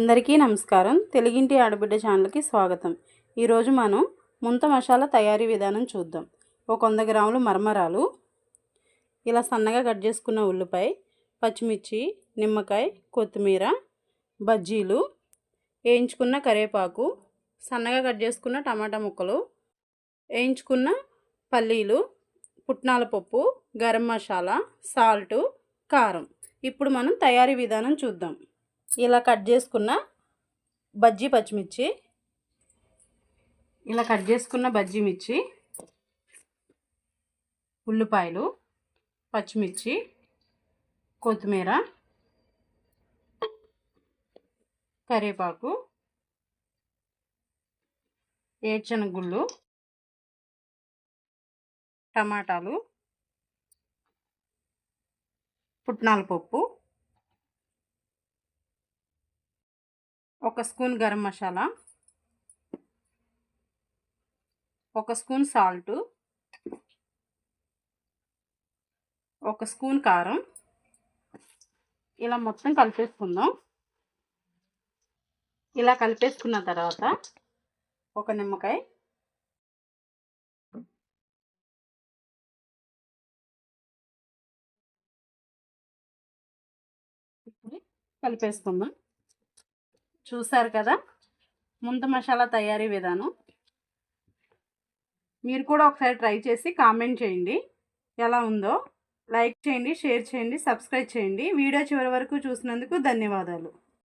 అందరికీ నమస్కారం. తెలుగింటి ఆడబిడ్డ ఛానల్కి స్వాగతం. ఈరోజు మనం ముంత మసాలా తయారీ విధానం చూద్దాం. ఒక 100 గ్రాములు మరమరాలు, ఇలా సన్నగా కట్ చేసుకున్న ఉల్లిపాయ, పచ్చిమిర్చి, నిమ్మకాయ, కొత్తిమీర, బజ్జీలు, వేయించుకున్న కరివేపాకు, సన్నగా కట్ చేసుకున్న టమాటా ముక్కలు, వేయించుకున్న పల్లీలు, పుట్నాల పప్పు, గరం మసాలా, సాల్ట్, కారం. ఇప్పుడు మనం తయారీ విధానం చూద్దాం. ఇలా కట్ చేసుకున్న బజ్జీ పచ్చిమిర్చి, ఇలా కట్ చేసుకున్న బజ్జీ మిర్చి, ఉల్లిపాయలు, పచ్చిమిర్చి, కొత్తిమీర, కరివేపాకు, ఏడ్చనగుళ్ళు, టమాటాలు, పుట్నాల పప్పు, 1 spoon garam masala, 1 spoon salt, 1 spoon కారం. ఇలా మొత్తం కలిపేసుకుందాం. ఇలా కలిపేసుకున్న తర్వాత ఒక నిమ్మకాయ, కలిపేసుకుందాం. చూసారు కదా ముంత మసాలా తయారీ విధానం. మీరు కూడా ఒకసారి ట్రై చేసి కామెంట్ చేయండి ఎలా ఉందో. లైక్ చేయండి, షేర్ చేయండి, సబ్స్క్రైబ్ చేయండి. వీడియో చివరి వరకు చూసినందుకు ధన్యవాదాలు.